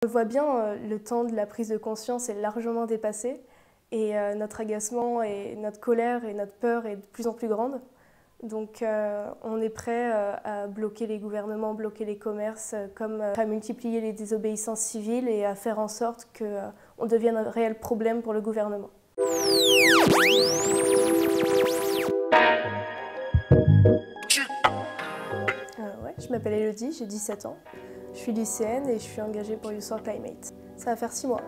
On voit bien, le temps de la prise de conscience est largement dépassé et notre agacement et notre colère et notre peur est de plus en plus grande. Donc on est prêt à bloquer les gouvernements, bloquer les commerces, comme à multiplier les désobéissances civiles et à faire en sorte qu'on devienne un réel problème pour le gouvernement. Ouais, je m'appelle Elodie, j'ai 17 ans. Je suis lycéenne et je suis engagée pour Youth for Climate. Ça va faire 6 mois.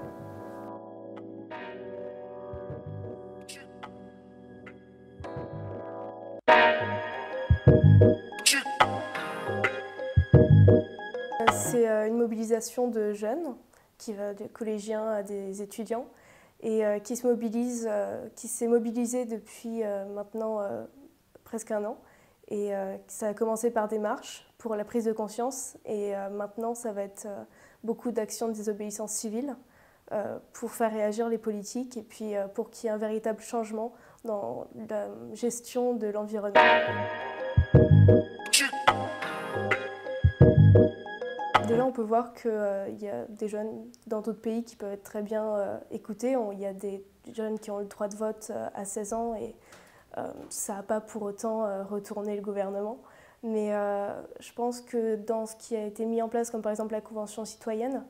C'est une mobilisation de jeunes, qui va des collégiens à des étudiants, et qui s'est mobilisée depuis maintenant presque un an. Et ça a commencé par des marches pour la prise de conscience, et maintenant ça va être beaucoup d'actions de désobéissance civile pour faire réagir les politiques et puis pour qu'il y ait un véritable changement dans la gestion de l'environnement. Déjà, on peut voir qu'il y a des jeunes dans d'autres pays qui peuvent être très bien écoutés. Il y a des jeunes qui ont le droit de vote à 16 ans et ça n'a pas pour autant retourné le gouvernement. Mais je pense que dans ce qui a été mis en place, comme par exemple la Convention citoyenne,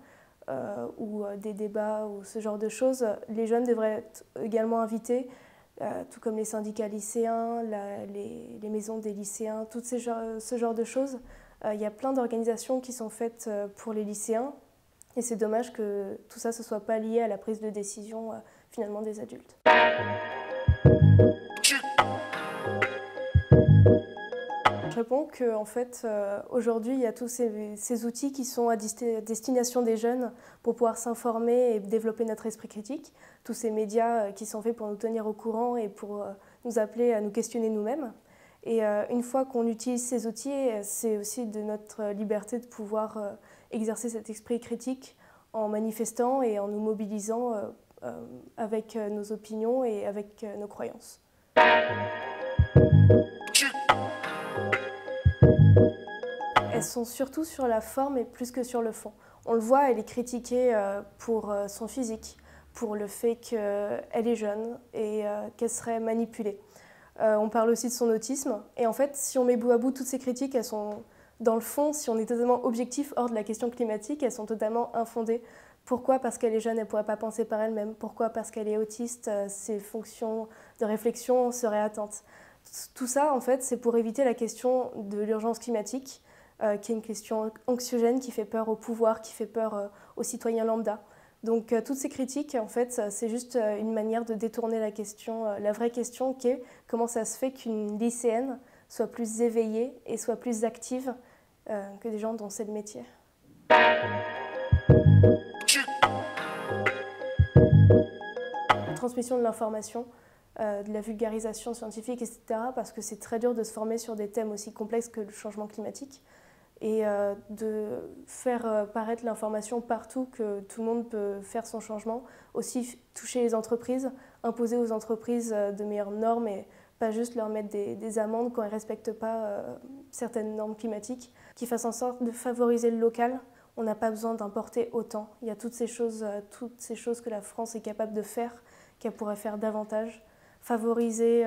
ou des débats ou ce genre de choses, les jeunes devraient être également invités, tout comme les syndicats lycéens, les maisons des lycéens, ce genre de choses. Il y a plein d'organisations qui sont faites pour les lycéens et c'est dommage que tout ça ne soit pas lié à la prise de décision finalement des adultes. Je réponds qu'en fait, aujourd'hui, il y a tous ces outils qui sont à destination des jeunes pour pouvoir s'informer et développer notre esprit critique. Tous ces médias qui sont faits pour nous tenir au courant et pour nous appeler à nous questionner nous-mêmes. Et une fois qu'on utilise ces outils, c'est aussi de notre liberté de pouvoir exercer cet esprit critique en manifestant et en nous mobilisant avec nos opinions et avec nos croyances. Elles sont surtout sur la forme et plus que sur le fond. On le voit, elle est critiquée pour son physique, pour le fait qu'elle est jeune et qu'elle serait manipulée. On parle aussi de son autisme. Et en fait, si on met bout à bout toutes ces critiques, elles sont dans le fond, si on est totalement objectif hors de la question climatique, elles sont totalement infondées. Pourquoi? Parce qu'elle est jeune, elle ne pourrait pas penser par elle-même. Pourquoi? Parce qu'elle est autiste, ses fonctions de réflexion seraient atteintes. Tout ça, en fait, c'est pour éviter la question de l'urgence climatique, qui est une question anxiogène, qui fait peur au pouvoir, qui fait peur aux citoyens lambda. Donc toutes ces critiques, en fait, c'est juste une manière de détourner la question, la vraie question qui est comment ça se fait qu'une lycéenne soit plus éveillée et soit plus active que des gens dont c'est le métier. Transmission de l'information, de la vulgarisation scientifique, etc. Parce que c'est très dur de se former sur des thèmes aussi complexes que le changement climatique. Et de faire paraître l'information partout, que tout le monde peut faire son changement, aussi toucher les entreprises, imposer aux entreprises de meilleures normes et pas juste leur mettre des amendes quand elles ne respectent pas certaines normes climatiques, qui fassent en sorte de favoriser le local. On n'a pas besoin d'importer autant. Il y a toutes ces choses que la France est capable de faire, qu'elle pourrait faire davantage. Favoriser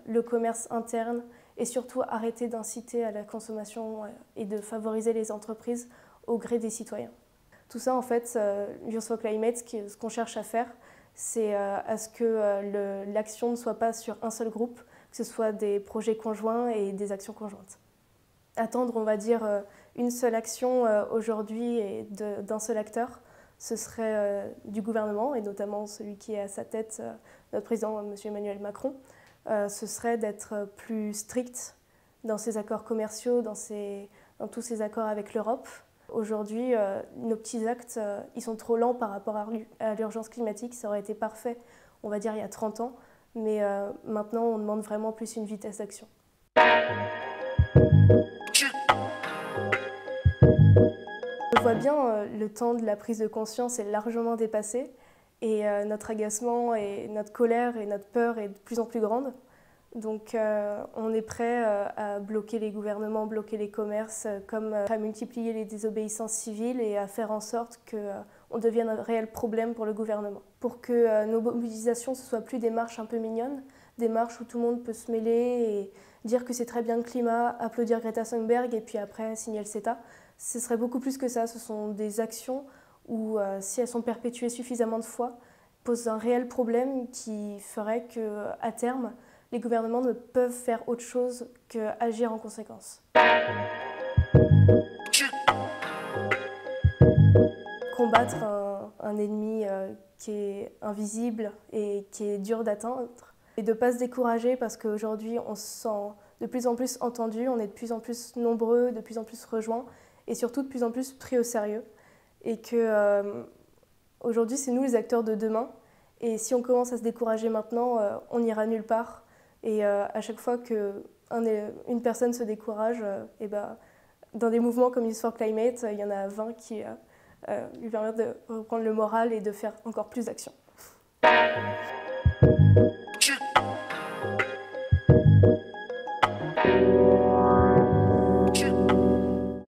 le commerce interne, et surtout arrêter d'inciter à la consommation et de favoriser les entreprises au gré des citoyens. Tout ça, en fait, Youth for Climate, ce qu'on cherche à faire, c'est à ce que l'action ne soit pas sur un seul groupe, que ce soit des projets conjoints et des actions conjointes. Attendre, on va dire, une seule action aujourd'hui et d'un seul acteur, ce serait du gouvernement, et notamment celui qui est à sa tête, notre président, M. Emmanuel Macron, ce serait d'être plus strict dans ses accords commerciaux, dans tous ses accords avec l'Europe. Aujourd'hui, nos petits actes, ils sont trop lents par rapport à l'urgence climatique. Ça aurait été parfait, on va dire, il y a 30 ans. Mais maintenant, on demande vraiment plus une vitesse d'action. On voit bien, le temps de la prise de conscience est largement dépassé. Et notre agacement et notre colère et notre peur est de plus en plus grande. Donc on est prêt à bloquer les gouvernements, bloquer les commerces, comme à multiplier les désobéissances civiles et à faire en sorte on devienne un réel problème pour le gouvernement. Pour que nos mobilisations, ce ne soient plus des marches un peu mignonnes, des marches où tout le monde peut se mêler et dire que c'est très bien le climat, applaudir Greta Thunberg et puis après signer le CETA. Ce serait beaucoup plus que ça. Ce sont des actions où, si elles sont perpétuées suffisamment de fois, posent un réel problème qui ferait qu'à terme, les gouvernements ne peuvent faire autre chose qu'agir en conséquence. Combattre un ennemi qui est invisible et qui est dur d'atteindre, et de ne pas se décourager parce qu'aujourd'hui on se sent de plus en plus entendu, on est de plus en plus nombreux, de plus en plus rejoints et surtout de plus en plus pris au sérieux. Et que aujourd'hui c'est nous les acteurs de demain et si on commence à se décourager maintenant, on n'ira nulle part. Et à chaque fois qu'une personne se décourage, et dans des mouvements comme Youth for Climate, il y en a 20 qui lui permettent de reprendre le moral et de faire encore plus d'actions.